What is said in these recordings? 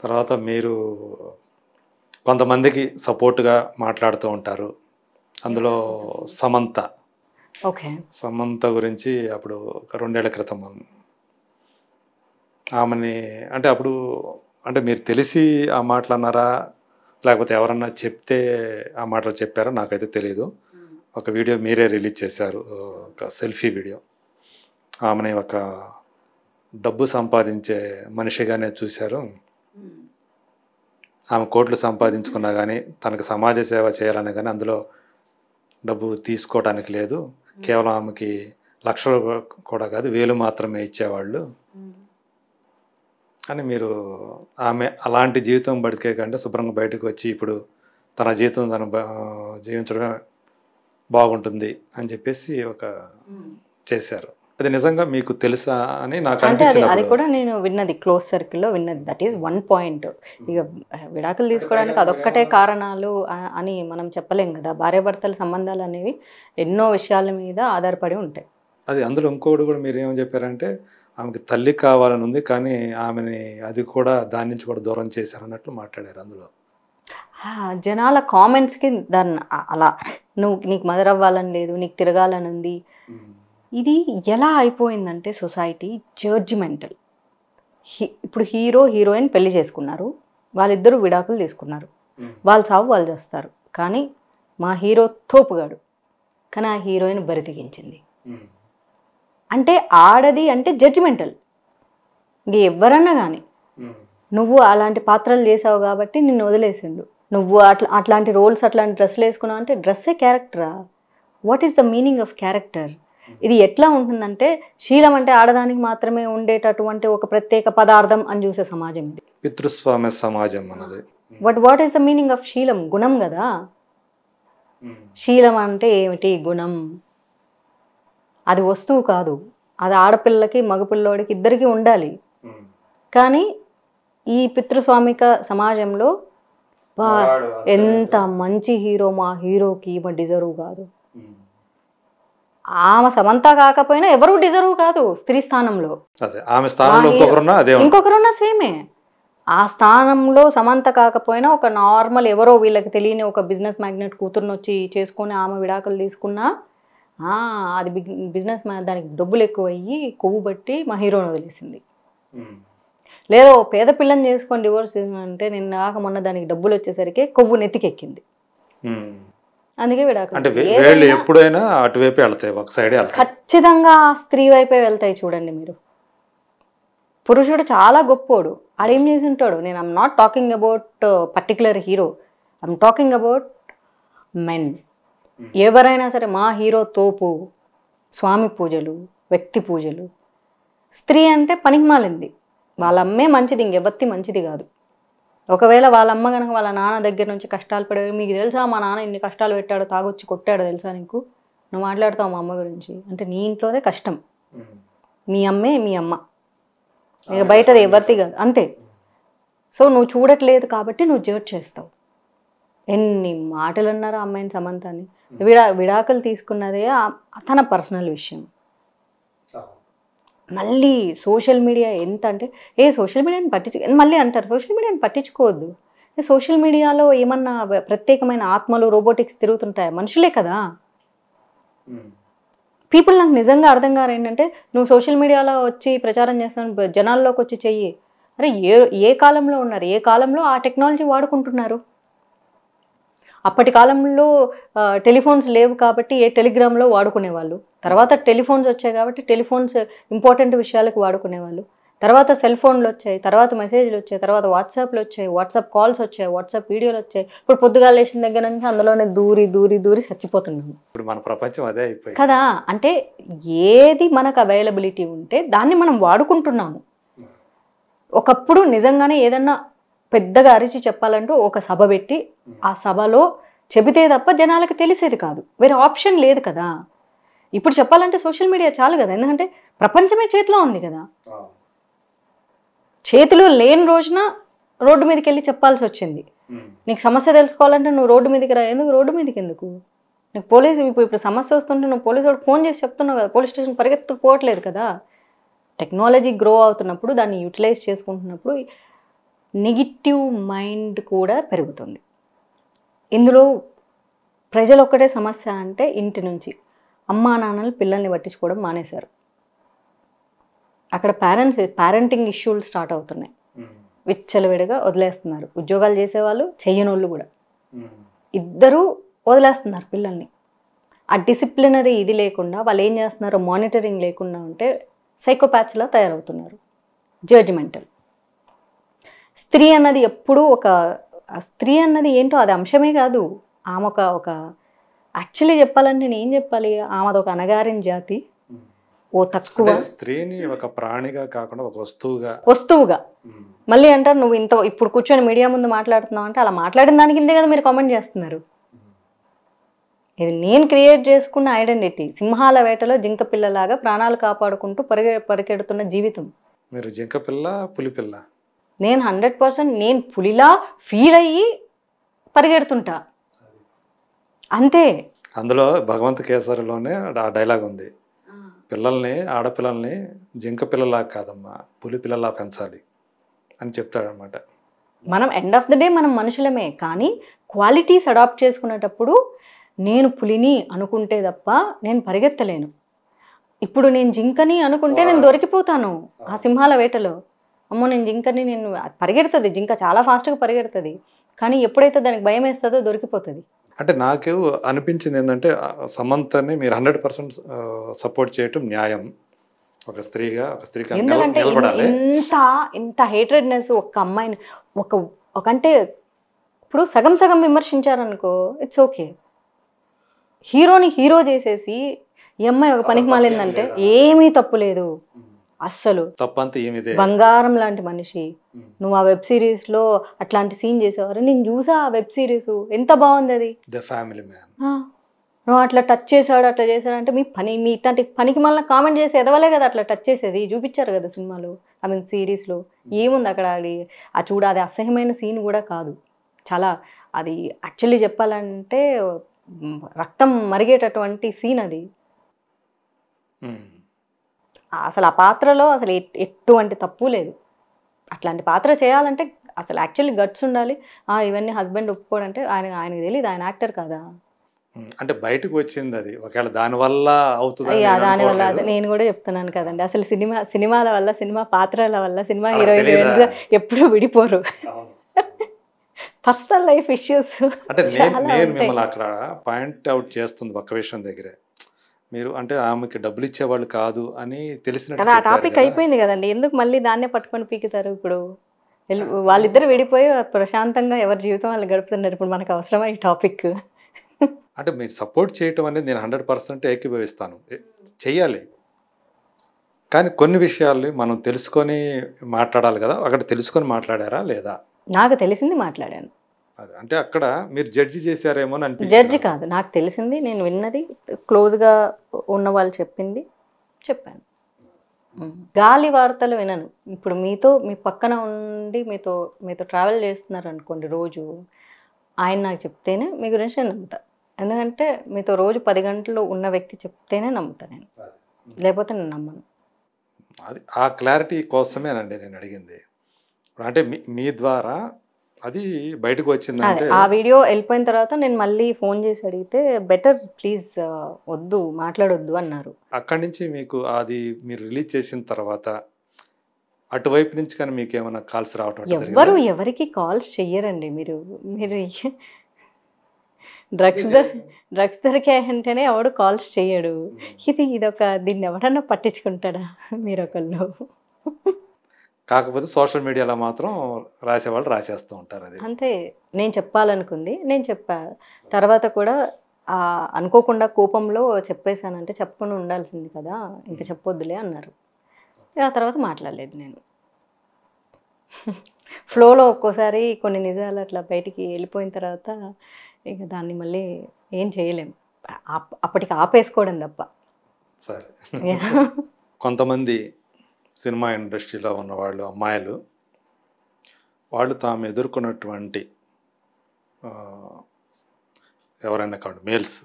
తర్వాత మీరు కొంతమందికి సపోర్ట్‌గా మాట్లాడుతూ ఉంటారు. అందులో సమంత. ఓకే. సమంత గురించి అప్పుడు ఒక 2 ఏళ్ల క్రితం ఆమెని అంటే అప్పుడు అంటే మీరు తెలిసి ఆ మాటలన్నారా? లేకపోతే ఎవరన్నా చెప్తే ఆ మాటలు చెప్పారో నాకైతే తెలీదు. ఒక వీడియో మీరే రిలీజ్ చేశారు. ఒక సెల్ఫీ వీడియో. ఆమెని ఒక డబ్బు సంపాదించే మనిషిగానే చూశారు. ఆమె కోట్లు సంపాదించుకున్నా గానీ, తనకు సమాజ సేవ చేయాలన్నా గానీ, అందులో డబ్బు తీసుకోవడానికి లేదు. కేవలం ఆమెకి లక్షలు కూడా కాదు, వేలు మాత్రమే ఇచ్చేవాళ్ళు అని మీరు ఆమె అలాంటి జీవితం బతికే కంటే శుభ్రంగా బయటకు వచ్చి ఇప్పుడు తన జీవితం తను జీవించడమే బాగుంటుంది అని చెప్పేసి ఒక చేశారు. అది నిజంగా మీకు తెలుసా అని నాకు అంటే అది అనిపించింది. కూడా నేను విన్నది, క్లోజ్ సర్కిల్‌లో విన్నది. That is one point. ఇక విడాకులు తీసుకోవడానికి అదొక్కటే కారణాలు అని మనం చెప్పలేం కదా. భార్యాభర్తల సంబంధాలు అనేవి ఎన్నో విషయాల మీద ఆధారపడి ఉంటాయి. అది అందులో ఇంకోటి కూడా మీరేమని చెప్పారంటే, ఆమెకి తల్లి కావాలని ఉంది. కానీ ఆమెని అది కూడా దాని నుంచి కూడా దూరం చేశారన్నట్లు మాట్లాడారు అందులో. జనాల కామెంట్స్‌కి దాన్ని అలా నీకు మదర్ అవ్వాలని లేదు, నీకు తిరగాలని ఉంది. ఇది ఎలా అయిపోయిందంటే సొసైటీ జడ్జిమెంటల్. ఇప్పుడు హీరో హీరోయిన్ పెళ్లి చేసుకున్నారు, వాళ్ళిద్దరూ విడాకులు తీసుకున్నారు, వాళ్ళ సావు వాళ్ళు చేస్తారు. కానీ మా హీరో తోపుగాడు, కానీ ఆ హీరోయిన్ బరితెగించింది అంటే ఆడది అంటే జడ్జిమెంటల్. ఇంక ఎవరన్నా కానీ నువ్వు అలాంటి పాత్రలు చేసావు కాబట్టి నిన్ను వదిలేసిండు, నువ్వు అట్లాంటి రోల్స్ అట్లాంటి డ్రెస్సులు వేసుకున్నావు అంటే డ్రెస్సే క్యారెక్టరా? What is the meaning of character? ఇది ఎట్లా ఉంటుందంటే శీలం అంటే ఆడదానికి మాత్రమే ఉండేటటువంటి ఒక ప్రత్యేక పదార్థం అని చూసే సమాజం ఇది. పితృస్వామ్య సమాజం అన్నది. What is the meaning of శీలం? గుణం కదా. శీలం అంటే ఏమిటి? గుణం. అది వస్తువు కాదు, అది ఆడపిల్లకి మగపిల్లోడికి ఇద్దరికీ ఉండాలి. కానీ ఈ పితృస్వామిక సమాజంలో ఎంత మంచి హీరో, మా హీరోకి ఈమె డిజర్వ్ కాదు. ఆమె సమంత కాకపోయినా ఎవరు డిజర్వ్ కాదు స్త్రీ స్థానంలో. ఇంకొకరున్నా సేమే. ఆ స్థానంలో సమంత కాకపోయినా ఒక నార్మల్ ఎవరో వీళ్ళకి తెలియని ఒక బిజినెస్ మ్యాగ్నెట్ కూతురుని వచ్చి చేసుకొని ఆమె విడాకులు తీసుకున్నా అది బిజినెస్ దానికి డబ్బులు ఎక్కువ అయ్యి కొవ్వు బట్టి మా హీరోని వదిలేసింది. లేదో పేద పిల్లని చేసుకొని డివోర్స్ అంటే నిన్న కాక మొన్న దానికి డబ్బులు వచ్చేసరికి కొవ్వు నెత్తికెక్కింది. అందుకే విడాకులు ఎప్పుడైనా అటువైపే వెళ్తాయి, ఒక సైడే వెళ్తాయి. ఖచ్చితంగా స్త్రీ వైపే వెళ్తాయి. చూడండి మీరు, పురుషుడు చాలా గొప్పోడు, ఆడేం చేసి ఉంటాడు. నేను I'm not talking about particular hero, I'm talking about men. ఎవరైనా సరే మా హీరో తోపు, స్వామి పూజలు, వ్యక్తి పూజలు. స్త్రీ అంటే పనికి మాలింది, వాళ్ళ అమ్మే మంచిది, ఇంకెవత్తి మంచిది కాదు. ఒకవేళ వాళ్ళ అమ్మ కనుక వాళ్ళ నాన్న దగ్గర నుంచి కష్టాలు పడే, మీకు తెలుసా మా నాన్న ఇన్ని కష్టాలు పెట్టాడు, తాగొచ్చి కొట్టాడు తెలుసా నీకు, నువ్వు మాట్లాడుతావు మా అమ్మ గురించి అంటే నీ ఇంట్లోదే కష్టం. మీ అమ్మే మీ అమ్మ, ఇక బయటది ఎవరిది కాదు, అంతే. సో నువ్వు చూడట్లేదు కాబట్టి నువ్వు జడ్జ్ చేస్తావు. ఎన్ని మాటలు అన్నారు ఆ అమ్మాయిని సమంతని. విడాకులు తీసుకున్నదే తన పర్సనల్ విషయం. మళ్ళీ సోషల్ మీడియా ఎంత అంటే సోషల్ మీడియాని మళ్ళీ అంటారు సోషల్ మీడియాని పట్టించుకోవద్దు. సోషల్ మీడియాలో ఏమన్నా ప్రత్యేకమైన ఆత్మలు రోబోటిక్స్ తిరుగుతుంటాయా? మనుషులే కదా. పీపుల్ నాకు నిజంగా అర్థం కారు ఏంటంటే, నువ్వు సోషల్ మీడియాలో వచ్చి ప్రచారం చేస్తాను, జనాల్లోకి వచ్చి చెయ్యి. అరే ఏ కాలంలో ఉన్నారు, ఏ కాలంలో ఆ టెక్నాలజీ వాడుకుంటున్నారు. అప్పటి కాలంలో టెలిఫోన్స్ లేవు కాబట్టి టెలిగ్రామ్లో వాడుకునేవాళ్ళు. తర్వాత టెలిఫోన్స్ వచ్చాయి కాబట్టి టెలిఫోన్స్ ఇంపార్టెంట్ విషయాలకు వాడుకునేవాళ్ళు. తర్వాత సెల్ ఫోన్లు వచ్చాయి, తర్వాత మెసేజ్లు వచ్చాయి, తర్వాత వాట్సాప్లు వచ్చాయి, వాట్సాప్ కాల్స్ వచ్చాయి, వాట్సాప్ వీడియోలు వచ్చాయి. ఇప్పుడు పొద్దుగాల లేచిన దగ్గర నుంచి అందులోనే దూరి దూరి దూరి చచ్చిపోతున్నాము. ఇప్పుడు మన ప్రపంచం అదే అయిపోయింది కదా. అంటే ఏది మనకు అవైలబిలిటీ ఉంటే దాన్ని మనం వాడుకుంటున్నాము. ఒకప్పుడు నిజంగానే ఏదన్నా పెద్దగా అరిచి చెప్పాలంటూ ఒక సభ పెట్టి ఆ సభలో చెబితే తప్ప జనాలకు తెలిసేది కాదు, వేరే ఆప్షన్ లేదు కదా. ఇప్పుడు చెప్పాలంటే సోషల్ మీడియా చాలు కదా, ఎందుకంటే ప్రపంచమే చేతిలో ఉంది కదా. చేతిలో లేని రోజున రోడ్డు మీదకి వెళ్ళి చెప్పాల్సి వచ్చింది. నీకు సమస్య తెలుసుకోవాలంటే నువ్వు రోడ్డు మీదకి రా. ఎందుకు రోడ్డు మీదకి? ఎందుకు? నీకు పోలీసు ఇప్పుడు సమస్య వస్తుంటే నువ్వు పోలీసు వాడు ఫోన్ చేసి చెప్తున్నావు కదా, పోలీస్ స్టేషన్ పరిగెత్తుకుపోవట్లేదు కదా. టెక్నాలజీ గ్రో అవుతున్నప్పుడు దాన్ని యూటిలైజ్ చేసుకుంటున్నప్పుడు నెగిటివ్ మైండ్ కూడా పెరుగుతుంది. ఇందులో ప్రజలు ఒక్కటే సమస్య అంటే ఇంటి నుంచి అమ్మా నాన్నలు పిల్లల్ని పట్టించుకోవడం మానేశారు. అక్కడ పేరెంటింగ్ ఇష్యూలు స్టార్ట్ అవుతున్నాయి. విచ్చలవిడిగా వదిలేస్తున్నారు. ఉద్యోగాలు చేసేవాళ్ళు, చెయ్యనోళ్ళు కూడా ఇద్దరూ వదిలేస్తున్నారు పిల్లల్ని. ఆ డిసిప్లినరీ ఇది లేకుండా వాళ్ళు ఏం చేస్తున్నారు, మానిటరింగ్ లేకుండా ఉంటే సైకోపాత్స్లా తయారవుతున్నారు. జడ్జిమెంటల్. స్త్రీ అన్నది ఎప్పుడూ స్త్రీ అన్నది ఏంటో అది అంశమే కాదు. ఆమె ఒక యాక్చువల్లీ చెప్పాలంటే నేను ఏం చెప్పాలి, ఆమెది ఒక అణగారిన జాతి, ఓ తక్కువ స్త్రీని ఒక ప్రాణిగా కాకుండా ఒక వస్తువుగా. మళ్ళీ అంటారు నువ్వు ఇప్పుడు కూర్చొని మీడియా ముందు మాట్లాడుతున్నావు అంటే అలా మాట్లాడిన దాని కిందే కదా మీరు కామెంట్ చేస్తున్నారు. ఇది నేను క్రియేట్ చేసుకున్న ఐడెంటిటీ. సింహాల వేటలో జింక పిల్లలాగా ప్రాణాలు కాపాడుకుంటూ పరిగెడుతున్న జీవితం. మీరు జింక పిల్ల, పులి పిల్ల? నేను 100% నేను పులిలా ఫీల్ అయ్యి పరిగెడుతుంటా అంతే. అందులో భగవంత్ కేసరిలోనే ఆ డైలాగ్ ఉంది, పిల్లల్ని ఆడపిల్లల్ని జింక పిల్లలా కాదమ్మా పులి పిల్లలా పెంచాలి అని చెప్తాడనమాట. మనం ఎండ్ ఆఫ్ ద డే మనం మనుషులమే, కానీ క్వాలిటీస్ అడాప్ట్ చేసుకునేటప్పుడు నేను పులిని అనుకుంటే తప్ప నేను పరిగెత్తలేను. ఇప్పుడు నేను జింకని అనుకుంటే నేను దొరికిపోతాను ఆ సింహాల వేటలో. అమ్మో నేను జింకని, నేను పరిగెడుతుంది, జింక చాలా ఫాస్ట్గా పరిగెడుతుంది, కానీ ఎప్పుడైతే దానికి భయం వేస్తుందో దొరికిపోతుంది. అంటే నాకు అనిపించింది ఏంటంటే సమంతని మీరు 100% సపోర్ట్ చేయటం న్యాయం. ఒక స్త్రీగా ఎందుకంటే ఇంత హేట్రెడ్నెస్ ఒక అమ్మాయిని అంటే ఇప్పుడు సగం సగం విమర్శించారనుకో ఇట్స్ ఓకే. హీరోని హీరో చేసేసి ఈ అమ్మాయి ఒక పనికి మాలిందంటే ఏమీ తప్పు లేదు. అస్సలు తప్పంతా ఏమిదే, బంగారం లాంటి మనిషి. నువ్వు ఆ వెబ్ సిరీస్లో అట్లాంటి సీన్ చేసేవారు, నేను చూసా ఆ వెబ్ సిరీస్, ఎంత బాగుంది అది. నువ్వు అట్లా టచ్ చేశాడు అట్లా చేశాడంటే మీ ఇట్లాంటి పనికి మళ్ళీ కామెంట్ చేసి ఎదవలే కదా అట్లా టచ్ చేసేది. చూపించారు కదా సినిమాలో, ఐ మీన్ సిరీస్లో. ఏముంది అక్కడ, అది అసహ్యమైన సీన్ కూడా కాదు. చాలా అది యాక్చువల్లీ చెప్పాలంటే రక్తం మరిగేటటువంటి సీన్ అది. అసలు ఆ పాత్రలో అసలు ఎటువంటి తప్పు లేదు. అట్లాంటి పాత్ర చేయాలంటే అసలు యాక్చువల్లీ గట్స్ ఉండాలి. ఇవన్నీ హస్బెండ్ ఒప్పుకోడంటే ఆయనకి తెలియదు, ఆయన యాక్టర్ కదా. అంటే బయటకు వచ్చింది అది, ఒకవేళ దానివల్ల అవుతుంది. దానివల్ల నేను కూడా చెప్తున్నాను కదండి, అసలు సినిమాల వల్ల, సినిమా పాత్రల వల్ల సినిమా హీరోయిన్స్ ఎప్పుడు విడిపోరు. Personal life issues. అంటే నేను మిమ్మల్ని అక్కడ పాయింట్ అవుట్ చేస్తుంది ఒక విషయం దగ్గరే, మీరు అంటే ఆమెకి డబ్బులు ఇచ్చేవాళ్ళు కాదు అని తెలిసిన కదా. ఆ టాపిక్ అయిపోయింది కదండి, ఎందుకు మళ్ళీ దాన్నే పట్టుకొని పీకుతారు. ఇప్పుడు వాళ్ళిద్దరు విడిపోయి ప్రశాంతంగా ఎవరి జీవితం వాళ్ళు గడుపుతున్నారు. ఇప్పుడు మనకు అవసరమా ఈ టాపిక్? అంటే మీరు సపోర్ట్ చేయటం అనేది నేను 100% ఏకీభవిస్తాను, చెయ్యాలి. కానీ కొన్ని విషయాలు మనం తెలుసుకొని మాట్లాడాలి కదా. అక్కడ తెలుసుకొని మాట్లాడారా లేదా? నాకు తెలిసింది మాట్లాడాను. అదే అంటే అక్కడ మీరు జడ్జి చేశారేమో అని అనిపించింది. జడ్జి కాదు, నాకు తెలిసింది, నేను విన్నది, క్లోజ్గా ఉన్న వాళ్ళు చెప్పింది చెప్పాను. గాలి వార్తలు వినను. ఇప్పుడు మీ పక్కన ఉండి మీతో ట్రావెల్ చేస్తున్నారు అనుకోండి రోజు, ఆయన నాకు చెప్తేనే మీ గురించి నేను నమ్ముతా. ఎందుకంటే మీతో రోజు 10 గంటలు ఉన్న వ్యక్తి చెప్తేనే నమ్ముతా నేను, లేకపోతే నేను నమ్మను. అది ఆ క్లారిటీ కోసమేనండి నేను అడిగింది. అంటే మీ ద్వారా అది బయటకు వచ్చిందంటే, ఆ వీడియో వెళ్ళిపోయిన తర్వాత నేను మళ్ళీ ఫోన్ చేసి అడిగితే బెటర్ ప్లీజ్ వద్దు మాట్లాడొద్దు అన్నారు. అక్కడి నుంచి మీకు అది మీరు రిలీజ్ చేసిన తర్వాత అటువైపు నుంచి కానీ మీకు ఏమైనా కాల్స్ రావటం? ఎవరికి కాల్స్ చెయ్యరండి. మీరు డ్రగ్స్ దొరికాయంటేనే ఎవడు కాల్స్ చెయ్యడు. దీన్ని ఎవడన్నా పట్టించుకుంటాడా మీరు ఒకళ్ళు? కాకపోతే సోషల్ మీడియాలో మాత్రం రాసేవాళ్ళు రాసేస్తూ ఉంటారు. అది అంతే. నేను చెప్పాలనుకుంది నేను చెప్పా. తర్వాత కూడా అనుకోకుండా కోపంలో చెప్పేశానంటే చెప్పుకొని ఉండాల్సింది కదా, ఇంకా చెప్పొద్దులే అన్నారు. ఆ తర్వాత మాట్లాడలేదు నేను. ఫ్లోలో ఒక్కోసారి కొన్ని నిజాలు అట్లా బయటికి వెళ్ళిపోయిన తర్వాత ఇక దాన్ని మళ్ళీ ఏం చేయలేం, అప్పటికి ఆపేసుకోవడం తప్ప. సరే. కొంతమంది సినిమా ఇండస్ట్రీలో ఉన్నవాళ్ళు, అమ్మాయిలు, వాళ్ళు తాము ఎదుర్కొన్నటువంటి ఎవరైనా కాదు మేల్స్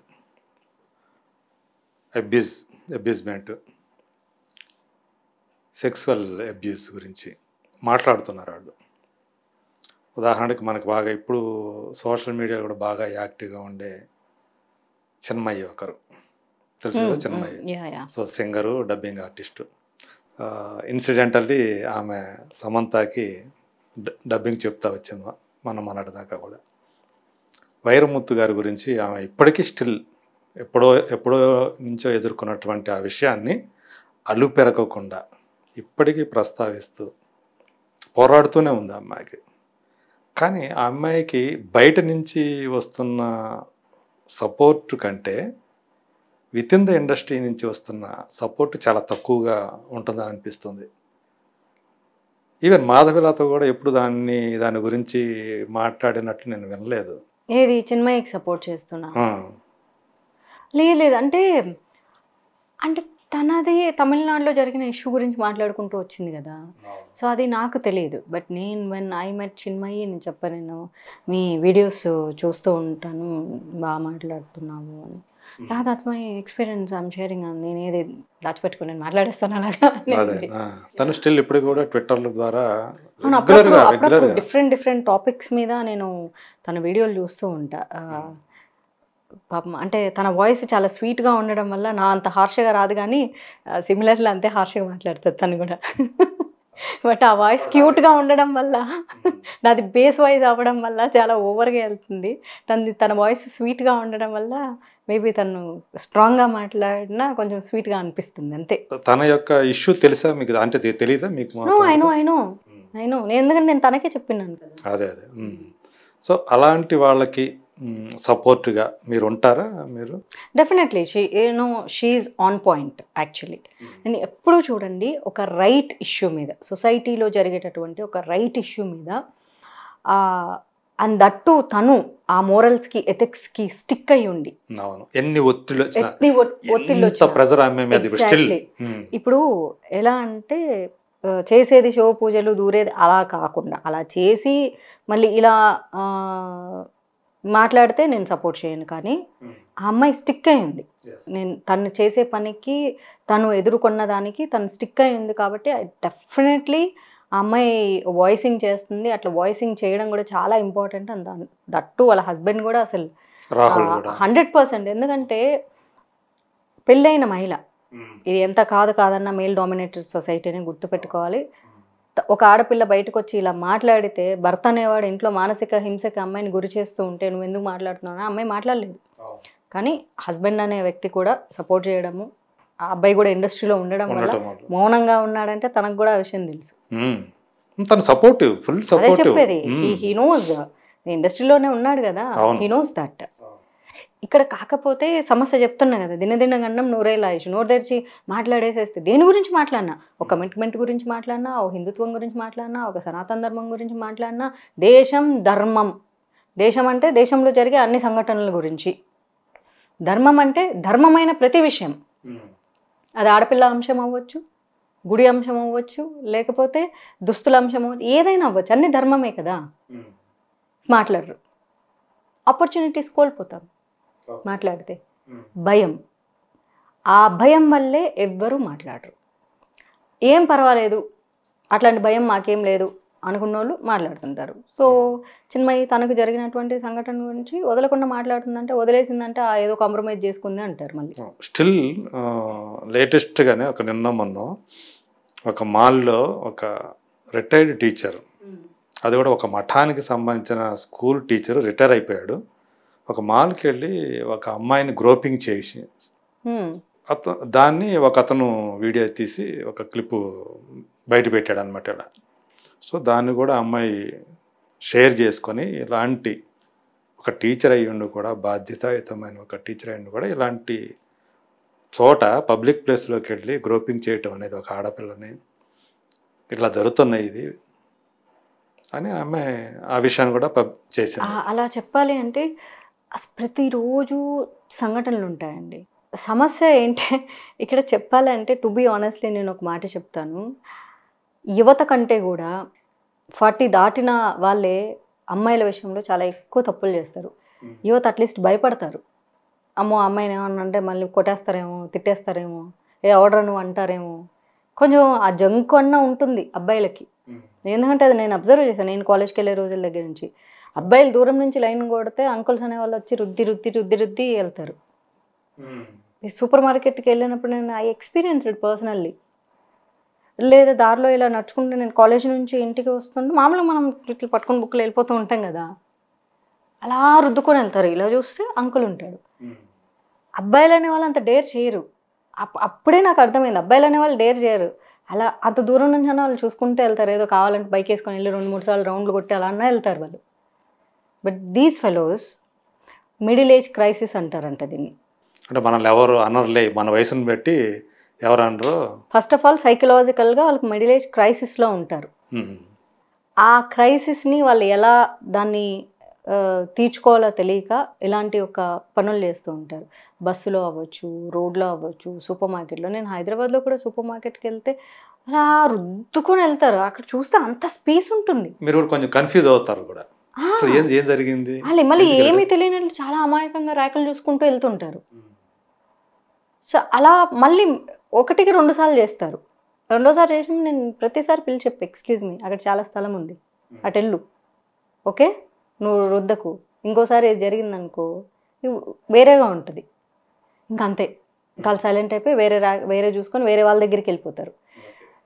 అబ్యూజ్మెంట్, సెక్సువల్ అబ్యూస్ గురించి మాట్లాడుతున్నారు. వాళ్ళు ఉదాహరణకి మనకు బాగా ఇప్పుడు సోషల్ మీడియా కూడా బాగా యాక్టివ్గా ఉండే చిన్మయ్య ఒకరు, తెలుసు కదా Chinmayya. Yeah yeah so singer, dubbing artist. Incidentally ఆమె సమంతకి డబ్బింగ్ చెప్తా వచ్చింది మొన్నటి దాకా కూడా. వైరముత్తు గారి గురించి ఆమె ఇప్పటికీ స్టిల్ ఎప్పుడో నుంచో ఎదుర్కొన్నటువంటి ఆ విషయాన్ని అలుపెరగకుండా ఇప్పటికీ ప్రస్తావిస్తూ పోరాడుతూనే ఉంది ఆ అమ్మాయికి. కానీ ఆ అమ్మాయికి బయట నుంచి వస్తున్న సపోర్ట్ కంటే విత్ ఇన్ ద ఇండస్ట్రీ నుంచి వస్తున్న సపోర్ట్ చాలా తక్కువగా ఉంటుందని అనిపిస్తుంది. ఈవెన్ మాధవిలతో కూడా ఎప్పుడు దాని గురించి మాట్లాడినట్లు నేను వినలేదు. ఏది చిన్మయ్యకి సపోర్ట్ చేస్తున్నా? లేదు అంటే అంటే తనది తమిళనాడులో జరిగిన ఇష్యూ గురించి మాట్లాడుకుంటూ వచ్చింది కదా. సో అది నాకు తెలియదు. బట్ నేను వెన్ ఐ మెట్ చిన్మయ్యి నేను చెప్పాను, నేను మీ వీడియోస్ చూస్తూ ఉంటాను, బాగా మాట్లాడుతున్నాము అని. That's my experience I'm sharing. నేను ఏది దాచిపెట్టుకుని నేను మాట్లాడేస్తాను అలాగా. తను స్టిల్ ఇప్పుడు కూడా ట్విట్టర్ల ద్వారా అప్పుడప్పుడు డిఫరెంట్ టాపిక్స్ మీద నేను తన వీడియోలు చూస్తూ ఉంటా. పాపం అంటే తన వాయిస్ చాలా స్వీట్గా ఉండడం వల్ల నా అంత హార్ష్గా రాదు, కానీ సిమిలర్లీ అంతే హార్ష్గా మాట్లాడుతుంది తను కూడా. బట్ ఆ వాయిస్ క్యూట్గా ఉండడం వల్ల, నాది బేస్ వాయిస్ అవ్వడం వల్ల చాలా ఓవర్గా వెళ్తుంది. తన వాయిస్ స్వీట్గా ఉండడం వల్ల మేబీ తను స్ట్రాంగ్గా మాట్లాడినా కొంచెం స్వీట్గా అనిపిస్తుంది అంతే. తన యొక్క ఇష్యూ తెలుసా మీకు? అంటే తెలీదా మీకు? నేను ఎందుకంటే నేను తనకే చెప్పినాను కదా. అదే. సో అలాంటి వాళ్ళకి సపోర్ట్గా మీరు ఉంటారా? మీరు డెఫినెట్లీ షీఈ్ ఆన్ పాయింట్ యాక్చువల్లీ. నేను ఎప్పుడూ చూడండి, ఒక రైట్ ఇష్యూ మీద, సొసైటీలో జరిగేటటువంటి ఒక రైట్ ఇష్యూ మీద, అండ్ దట్టు తను ఆ మోరల్స్కి ఎథిక్స్కి స్టిక్ అయి ఉండి, ఎన్ని ఒత్తిళ్ళు ఇప్పుడు ఎలా అంటే చేసేది శివ పూజలు దూరేది అలా కాకుండా, అలా చేసి మళ్ళీ ఇలా మాట్లాడితే నేను సపోర్ట్ చేయను. కానీ ఆ అమ్మాయి స్టిక్ అయింది, నేను తను చేసే పనికి, తను ఎదుర్కొన్న దానికి తను స్టిక్ అయింది కాబట్టి డెఫినెట్లీ ఆ అమ్మాయి వాయిసింగ్ చేస్తుంది. అట్లా వాయిసింగ్ చేయడం కూడా చాలా ఇంపార్టెంట్. అండ్ దట్టు వాళ్ళ హస్బెండ్ కూడా అసలు 100%. ఎందుకంటే పెళ్ళైన మహిళ, ఇది ఎంత కాదన్నా మేల్ డామినేటెడ్ సొసైటీని గుర్తుపెట్టుకోవాలి. ఒక ఆడపిల్ల బయటకు వచ్చి ఇలా మాట్లాడితే, భర్త అనేవాడు ఇంట్లో మానసిక హింసకి అమ్మాయిని గురి చేస్తూ ఉంటే నువ్వు ఎందుకు మాట్లాడుతున్నావు? అమ్మాయి మాట్లాడలేదు, కానీ హస్బెండ్ అనే వ్యక్తి కూడా సపోర్ట్ చేయడము, ఆ అబ్బాయి కూడా ఇండస్ట్రీలో ఉండడం వల్ల మౌనంగా ఉన్నాడంటే తనకు కూడా ఆ విషయం తెలుసు. అదే చెప్పేది, హీ నోస్, ఇండస్ట్రీలోనే ఉన్నాడు కదా, హీ నోస్ దట్. ఇక్కడ కాకపోతే సమస్య చెప్తున్నా కదా, దినదిన గండం నూరేలాయిష్, నోరు తెరిచి మాట్లాడేసేస్తే దేని గురించి మాట్లాడినా, ఒక కమిట్మెంట్ గురించి మాట్లాడినా, ఒక హిందుత్వం గురించి మాట్లాడినా, ఒక సనాతన ధర్మం గురించి మాట్లాడినా, దేశం ధర్మం, దేశం అంటే దేశంలో జరిగే అన్ని సంఘటనల గురించి, ధర్మం అంటే ధర్మమైన ప్రతి విషయం, అది ఆడపిల్ల అంశం అవ్వచ్చు, గుడి అంశం అవ్వచ్చు, లేకపోతే దుస్తుల అంశం అవ్వచ్చు, ఏదైనా అవ్వచ్చు, అన్ని ధర్మమే కదా. మాట్లాడరు, ఆపర్చునిటీస్ కోల్పోతాం మాట్లాడితే. భయం, ఆ భయం వల్లే ఎవ్వరూ మాట్లాడరు. ఏం పర్వాలేదు, అట్లాంటి భయం మాకేం లేదు అనుకున్న వాళ్ళు మాట్లాడుతుంటారు. సో చిన్మయి తనకు జరిగినటువంటి సంఘటన గురించి వదలకుండా మాట్లాడుతుందంటే, వదిలేసిందంటే ఏదో కాంప్రమైజ్ చేసుకుంది అంటారు. మళ్ళీ స్టిల్ లేటెస్ట్గానే నిన్న మొన్న ఒక మాల్లో ఒక రిటైర్డ్ టీచర్, అది కూడా ఒక మఠానికి సంబంధించిన స్కూల్ టీచర్ రిటైర్ అయిపోయాడు. ఒక మాల్కి వెళ్ళి ఒక అమ్మాయిని గ్రోపింగ్ చేసి దాన్ని అతను వీడియో తీసి ఒక క్లిప్పు బయట పెట్టాడు అనమాట. సో దాన్ని కూడా అమ్మాయి షేర్ చేసుకొని, ఇలాంటి ఒక టీచర్ అయ్యిండు కూడా, బాధ్యతాయుతమైన ఒక టీచర్ అయ్యిండు కూడా, ఇలాంటి చోట పబ్లిక్ ప్లేస్లోకి వెళ్ళి గ్రోపింగ్ చేయటం అనేది ఒక ఆడపిల్లని ఇట్లా జరుగుతున్నాయి ఇది అని ఆమె ఆ విషయాన్ని కూడా చేసింది. అలా చెప్పాలి అంటే ప్రతిరోజు సంఘటనలు ఉంటాయండి. సమస్య ఏంటి ఇక్కడ చెప్పాలంటే, టు బీ ఆనెస్ట్లీ నేను ఒక మాట చెప్తాను, యువత కంటే కూడా 40 దాటిన వాళ్ళే అమ్మాయిల విషయంలో చాలా ఎక్కువ తప్పులు చేస్తారు. యువత అట్లీస్ట్ భయపడతారు, అమ్మో అమ్మాయిని ఏమన్నా అంటే మళ్ళీ కొట్టేస్తారేమో, తిట్టేస్తారేమో, ఏ ఆర్డర్ నువ్వు అంటారేమో, కొంచెం ఆ జంకు అన్న ఉంటుంది అబ్బాయిలకి. ఎందుకంటే అది నేను అబ్జర్వ్ చేశాను. నేను కాలేజ్కి వెళ్ళే రోజుల దగ్గర నుంచి అబ్బాయిలు దూరం నుంచి లైన్ కొడితే అంకుల్స్ అనే వాళ్ళు వచ్చి రుద్ది రుద్ది రుద్ది రుద్ది వెళ్తారు. ఈ సూపర్ మార్కెట్కి వెళ్ళినప్పుడు నేను ఐ ఎక్స్పీరియన్స్డ్ పర్సనల్లీ. లేదా దారిలో ఇలా నడుచుకుంటే నేను కాలేజ్ నుంచి ఇంటికి వస్తుంటే మామూలుగా మనం ఇట్లా పట్టుకొని బుక్లు వెళ్ళిపోతూ ఉంటాం కదా, అలా రుద్దుకొని వెళ్తారు. ఇలా చూస్తే అంకుల్ ఉంటాడు. అబ్బాయిలు అనేవాళ్ళు అంత డేర్ చేయరు. అప్పుడే నాకు అర్థమైంది, అబ్బాయిలు అనేవాళ్ళు డేర్ చేయరు. అలా అంత దూరం నుంచి అన్న వాళ్ళు చూసుకుంటూ వెళ్తారు. ఏదో కావాలంటే బైక్ వేసుకొని వెళ్ళి 2-3 సార్లు రౌండ్లు కొట్టి అలా అన్నా వెళ్తారు వాళ్ళు. But these fellows middle age crisis అంటారంట దీన్ని. అంటే మనల్ని ఎవరు అనర్లే, మన వయసుని బట్టి ఎవరు అనరు. ఫస్ట్ ఆఫ్ ఆల్ సైకలాజికల్గా వాళ్ళకి మిడిల్ ఏజ్ క్రైసిస్లో ఉంటారు. ఆ క్రైసిస్ని వాళ్ళు ఎలా దాన్ని తీర్చుకోవాలో తెలియక ఇలాంటి ఒక పనులు చేస్తూ ఉంటారు. బస్సులో అవ్వచ్చు, రోడ్లో అవ్వచ్చు, సూపర్ మార్కెట్లో. నేను హైదరాబాద్లో కూడా సూపర్ మార్కెట్కి వెళ్తే అలా రుద్దుకొని వెళ్తారు. అక్కడ చూస్తే అంత స్పేస్ ఉంటుంది. మీరు కూడా కొంచెం కన్ఫ్యూజ్ అవుతారు కూడా, ఏం జరిగింది వాళ్ళు మళ్ళీ ఏమీ తెలియనట్లు చాలా అమాయకంగా ర్యాకులు చూసుకుంటూ వెళ్తుంటారు. సో అలా మళ్ళీ 1-2 సార్లు చేస్తారు. రెండోసారి చేసిన నేను ప్రతిసారి పిలిచి చెప్పి, ఎక్స్క్యూజ్ మీ, అక్కడ చాలా స్థలం ఉంది, అటు వెళ్ళు, ఓకే, నువ్వు రుద్దకు, ఇంకోసారి ఏది జరిగిందనుకో వేరేగా ఉంటుంది. ఇంకంతే, ఇంకా సైలెంట్ అయిపోయి వేరే చూసుకొని వేరే వాళ్ళ దగ్గరికి వెళ్ళిపోతారు.